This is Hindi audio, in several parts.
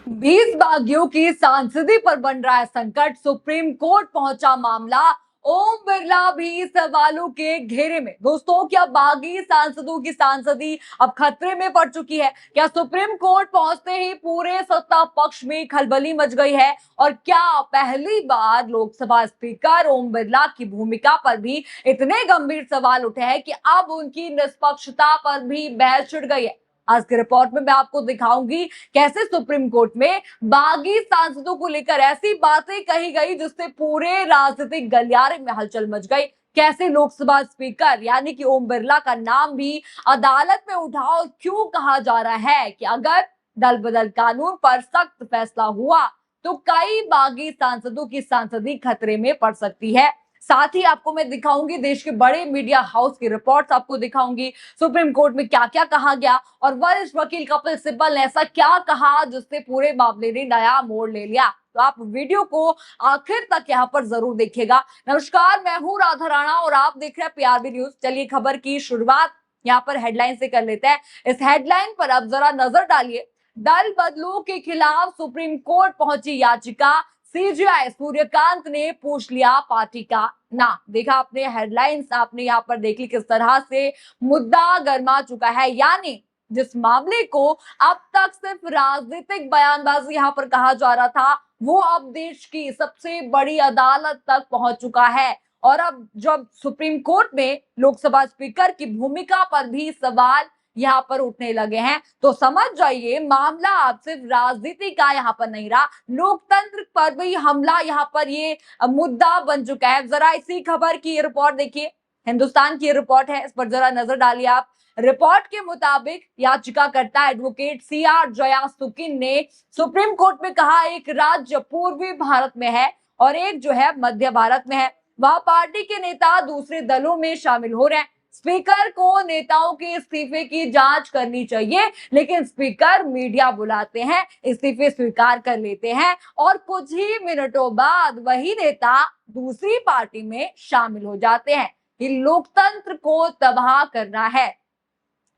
20 बागियों की सांसदी पर बन रहा है संकट। सुप्रीम कोर्ट पहुंचा मामला। ओम बिरला भी सवालों के घेरे में। दोस्तों, क्या बागी सांसदों की सांसदी अब खतरे में पड़ चुकी है? क्या सुप्रीम कोर्ट पहुंचते ही पूरे सत्ता पक्ष में खलबली मच गई है? और क्या पहली बार लोकसभा स्पीकर ओम बिरला की भूमिका पर भी इतने गंभीर सवाल उठे हैं कि अब उनकी निष्पक्षता पर भी बहस छिड़ गई है? आज की रिपोर्ट में मैं आपको दिखाऊंगी कैसे सुप्रीम कोर्ट में बागी सांसदों को लेकर ऐसी बातें कही गई जिससे पूरे राजनीतिक गलियारे में हलचल मच गई। कैसे लोकसभा स्पीकर यानी कि ओम बिरला का नाम भी अदालत में उठा और क्यों कहा जा रहा है कि अगर दल बदल कानून पर सख्त फैसला हुआ तो कई बागी सांसदों की सांसदी खतरे में पड़ सकती है। साथ ही आपको मैं दिखाऊंगी देश के बड़े मीडिया हाउस की रिपोर्ट्स, आपको दिखाऊंगी सुप्रीम कोर्ट में क्या क्या कहा गया और वरिष्ठ वकील कपिल सिब्बल ने ऐसा क्या कहा जिससे पूरे मामले ने नया मोड़ ले लिया। तो आप वीडियो को आखिर तक यहाँ पर जरूर देखिएगा। नमस्कार, मैं हूँ राधा राणा और आप देख रहे हैं पीआरबी न्यूज। चलिए खबर की शुरुआत यहाँ पर हेडलाइन से कर लेते हैं। इस हेडलाइन पर अब जरा नजर डालिए। दल बदलू के खिलाफ सुप्रीम कोर्ट पहुंची याचिका, सीजेआई सूर्यकांत ने पूछ लिया पार्टी का नाम। देखा आपने हेडलाइंस, आपने यहाँ पर देख ली किस तरह से मुद्दा गर्मा चुका है। यानी जिस मामले को अब तक सिर्फ राजनीतिक बयानबाजी यहाँ पर कहा जा रहा था, वो अब देश की सबसे बड़ी अदालत तक पहुंच चुका है। और अब जब सुप्रीम कोर्ट में लोकसभा स्पीकर की भूमिका पर भी सवाल यहाँ पर उठने लगे हैं, तो समझ जाइए मामला अब सिर्फ राजनीति का यहाँ पर नहीं रहा, लोकतंत्र पर भी हमला यहाँ पर ये मुद्दा बन चुका है। जरा इसी खबर की रिपोर्ट देखिए, हिंदुस्तान की रिपोर्ट है, इस पर जरा नजर डालिए आप। रिपोर्ट के मुताबिक याचिकाकर्ता एडवोकेट सीआर जयासुकीन ने सुप्रीम कोर्ट में कहा, एक राज्य पूर्वी भारत में है और एक जो है मध्य भारत में है, वहां पार्टी के नेता दूसरे दलों में शामिल हो रहे हैं। स्पीकर को नेताओं के इस्तीफे की जांच करनी चाहिए, लेकिन स्पीकर मीडिया बुलाते हैं, इस्तीफे स्वीकार कर लेते हैं और कुछ ही मिनटों बाद वही नेता दूसरी पार्टी में शामिल हो जाते हैं। ये लोकतंत्र को तबाह करना है,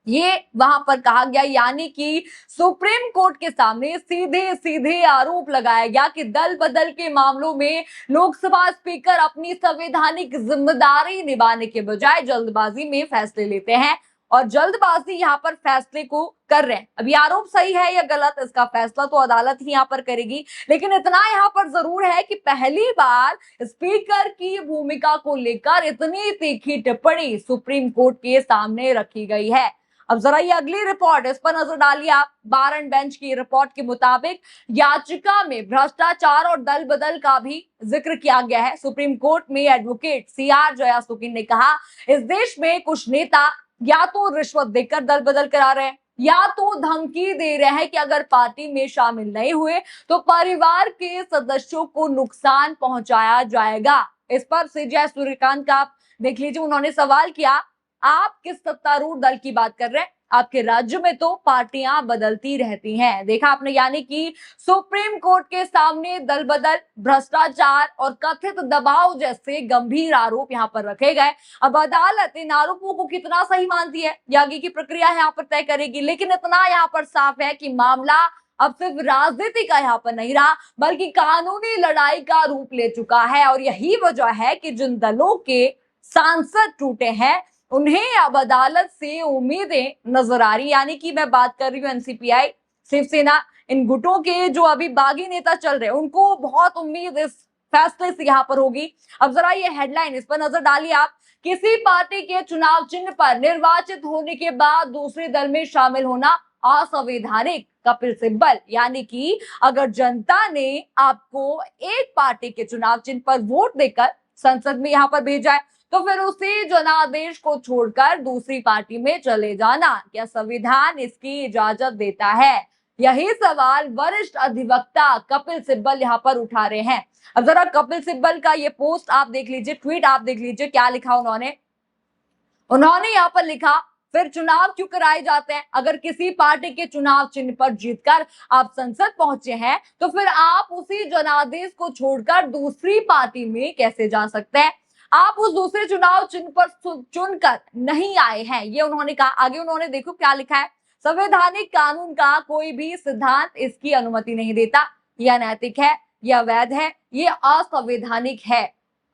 ये वहां पर कहा गया। यानी कि सुप्रीम कोर्ट के सामने सीधे सीधे आरोप लगाया गया कि दल बदल के मामलों में लोकसभा स्पीकर अपनी संवैधानिक जिम्मेदारी निभाने के बजाय जल्दबाजी में फैसले लेते हैं और जल्दबाजी यहाँ पर फैसले को कर रहे हैं। अब ये आरोप सही है या गलत, इसका फैसला तो अदालत ही यहाँ पर करेगी, लेकिन इतना यहाँ पर जरूर है कि पहली बार स्पीकर की भूमिका को लेकर इतनी तीखी टिप्पणी सुप्रीम कोर्ट के सामने रखी गई है। अब जरा ये अगली रिपोर्ट, इस पर नजर डालिए आप। बार एंड बेंच की रिपोर्ट के मुताबिक याचिका में भ्रष्टाचार और दल बदल का भी जिक्र किया गया है। सुप्रीम कोर्ट में एडवोकेट सीआर जयासुकीन ने कहा, इस देश में कुछ नेता या तो रिश्वत देकर दल बदल करा रहे हैं या तो धमकी दे रहे हैं कि अगर पार्टी में शामिल नहीं हुए तो परिवार के सदस्यों को नुकसान पहुंचाया जाएगा। इस पर सीजेआई सूर्यकांत का आप देख लीजिए, उन्होंने सवाल किया, आप किस सत्तारूढ़ दल की बात कर रहे हैं? आपके राज्य में तो पार्टियां बदलती रहती हैं। देखा आपने, यानी कि सुप्रीम कोर्ट के सामने दल बदल, भ्रष्टाचार और कथित दबाव जैसे गंभीर आरोप यहाँ पर रखे गए। अब अदालत इन आरोपों को कितना सही मानती है, आगे की प्रक्रिया यहाँ पर तय करेगी, लेकिन इतना यहाँ पर साफ है कि मामला अब सिर्फ राजनीति का यहाँ पर नहीं रहा, बल्कि कानूनी लड़ाई का रूप ले चुका है। और यही वजह है कि जिन दलों के सांसद टूटे हैं उन्हें अब अदालत से उम्मीदें नजर आ रही। यानी कि मैं बात कर रही हूँ एनसीपीआई, शिवसेना, इन गुटों के जो अभी बागी नेता चल रहे हैं, उनको बहुत उम्मीद इस फैसले से यहाँ पर होगी। अब जरा ये हेडलाइन, इस पर नजर डालिए आप। किसी पार्टी के चुनाव चिन्ह पर निर्वाचित होने के बाद दूसरे दल में शामिल होना असंवैधानिक, कपिल सिब्बल। यानी कि अगर जनता ने आपको एक पार्टी के चुनाव चिन्ह पर वोट देकर संसद में यहाँ पर भेजा है, तो फिर उसी जनादेश को छोड़कर दूसरी पार्टी में चले जाना, क्या संविधान इसकी इजाजत देता है? यही सवाल वरिष्ठ अधिवक्ता कपिल सिब्बल यहाँ पर उठा रहे हैं। अब जरा कपिल सिब्बल का ये पोस्ट आप देख लीजिए, ट्वीट आप देख लीजिए, क्या लिखा उन्होंने यहाँ पर लिखा, फिर चुनाव क्यों कराए जाते हैं? अगर किसी पार्टी के चुनाव चिन्ह पर जीतकर आप संसद पहुंचे हैं, तो फिर आप उसी जनादेश को छोड़कर दूसरी पार्टी में कैसे जा सकते हैं? आप उस दूसरे चुनाव चिन्ह पर चुनकर नहीं आए हैं, ये उन्होंने कहा। आगे उन्होंने देखो क्या लिखा है, संवैधानिक कानून का कोई भी सिद्धांत इसकी अनुमति नहीं देता। यह अनैतिक है, यह अवैध है, यह असंवैधानिक है।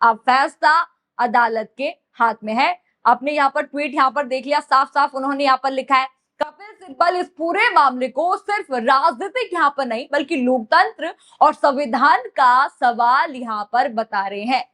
अब फैसला अदालत के हाथ में है। आपने यहाँ पर ट्वीट यहाँ पर देख लिया, साफ साफ उन्होंने यहाँ पर लिखा है, कपिल सिब्बल इस पूरे मामले को सिर्फ राजनीतिक यहाँ पर नहीं बल्कि लोकतंत्र और संविधान का सवाल यहाँ पर बता रहे हैं।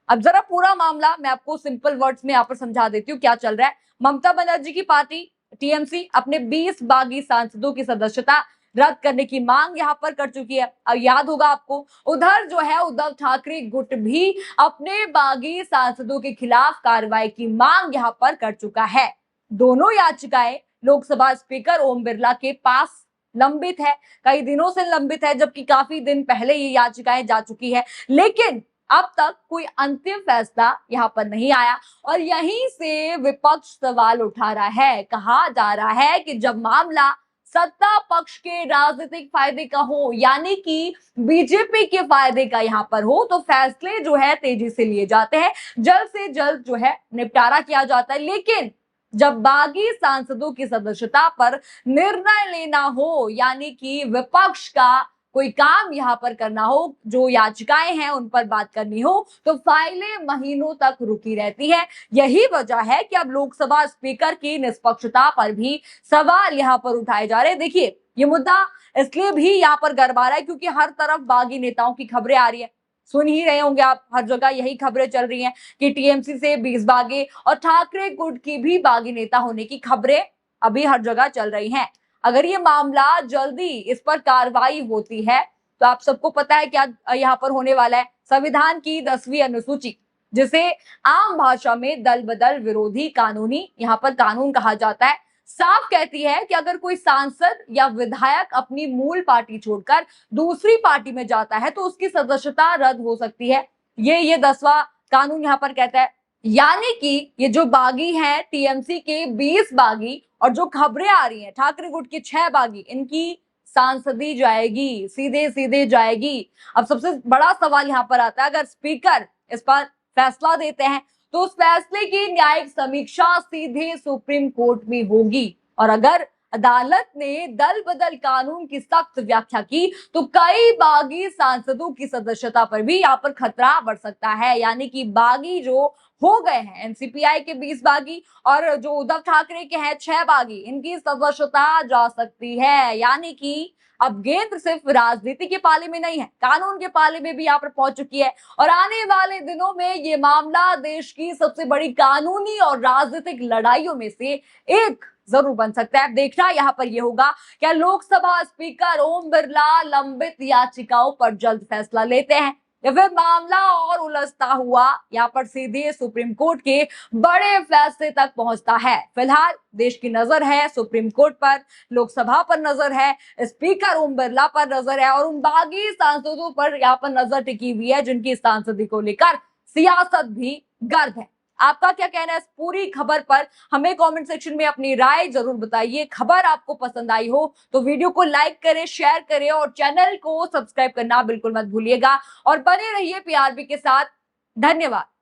अब जरा पूरा मामला मैं आपको सिंपल वर्ड्स में यहाँ पर समझा देती हूँ क्या चल रहा है। ममता बनर्जी की पार्टी टीएमसी अपने 20 बागी सांसदों की सदस्यता रद्द करने की मांग यहाँ पर कर चुकी है। अब याद होगा आपको, उधर जो है उद्धव ठाकरे गुट भी अपने बागी सांसदों के खिलाफ कार्रवाई की मांग यहाँ पर कर चुका है। दोनों याचिकाएं लोकसभा स्पीकर ओम बिरला के पास लंबित है, कई दिनों से लंबित है, जबकि काफी दिन पहले ये याचिकाएं जा चुकी है, लेकिन अब तक कोई अंतिम फैसला यहाँ पर नहीं आया। और यहीं से विपक्ष सवाल उठा रहा है। कहा जा रहा है कि जब मामला सत्ता पक्ष के राजनीतिक फायदे का हो, यानी कि बीजेपी के फायदे का यहाँ पर हो, तो फैसले जो है तेजी से लिए जाते हैं, जल्द से जल्द जो है निपटारा किया जाता है। लेकिन जब बागी सांसदों की सदस्यता पर निर्णय लेना हो, यानी कि विपक्ष का कोई काम यहाँ पर करना हो, जो याचिकाएं हैं उन पर बात करनी हो, तो फाइलें महीनों तक रुकी रहती है। यही वजह है कि अब लोकसभा स्पीकर की निष्पक्षता पर भी सवाल यहाँ पर उठाए जा रहे हैं। देखिए, ये मुद्दा इसलिए भी यहाँ पर गरमा रहा है क्योंकि हर तरफ बागी नेताओं की खबरें आ रही है। सुन ही रहे होंगे आप, हर जगह यही खबरें चल रही हैं कि टीएमसी से 20 बागी और ठाकरे गुट की भी बागी नेता होने की खबरें अभी हर जगह चल रही हैं। अगर ये मामला जल्दी इस पर कार्रवाई होती है तो आप सबको पता है क्या यहाँ पर होने वाला है। संविधान की 10वीं अनुसूची, जिसे आम भाषा में दल बदल विरोधी कानूनी यहाँ पर कानून कहा जाता है, साफ कहती है कि अगर कोई सांसद या विधायक अपनी मूल पार्टी छोड़कर दूसरी पार्टी में जाता है तो उसकी सदस्यता रद्द हो सकती है। ये 10वां कानून यहाँ पर कहता है। यानी कि ये जो बागी हैं टीएमसी के 20 बागी और जो खबरें आ रही हैं ठाकरे गुट के 6 बागी, इनकी सांसदी जाएगी, सीधे सीधे जाएगी। अब सबसे बड़ा सवाल यहाँ पर आता है, अगर स्पीकर इस पर फैसला देते हैं तो उस फैसले की न्यायिक समीक्षा सीधे सुप्रीम कोर्ट में होगी। और अगर अदालत ने दल बदल कानून की सख्त व्याख्या की तो कई बागी सांसदों की सदस्यता पर भी यहाँ पर खतरा बढ़ सकता है। यानी कि बागी जो हो गए हैं, एनसीपीआई के 20 बागी और जो उद्धव ठाकरे के हैं 6 बागी, इनकी सदस्यता जा सकती है। यानी कि अब गेंद सिर्फ राजनीति के पाले में नहीं है, कानून के पाले में भी यहाँ पर पहुंच चुकी है। और आने वाले दिनों में ये मामला देश की सबसे बड़ी कानूनी और राजनीतिक लड़ाइयों में से एक जरूर बन सकता है। देखना यहाँ पर यह होगा, क्या लोकसभा स्पीकर ओम बिरला लंबित याचिकाओं पर जल्द फैसला लेते हैं या फिर मामला और उलझता हुआ यहाँ पर सीधे सुप्रीम कोर्ट के बड़े फैसले तक पहुंचता है। फिलहाल देश की नजर है सुप्रीम कोर्ट पर, लोकसभा पर नजर है, स्पीकर ओम बिरला पर नजर है और उन बागी सांसदों पर यहाँ पर नजर टिकी हुई है जिनकी सांसदी को लेकर सियासत भी गर्म है। आपका क्या कहना है इस पूरी खबर पर? हमें कमेंट सेक्शन में अपनी राय जरूर बताइए। खबर आपको पसंद आई हो तो वीडियो को लाइक करें, शेयर करें और चैनल को सब्सक्राइब करना बिल्कुल मत भूलिएगा और बने रहिए पीआरबी के साथ। धन्यवाद।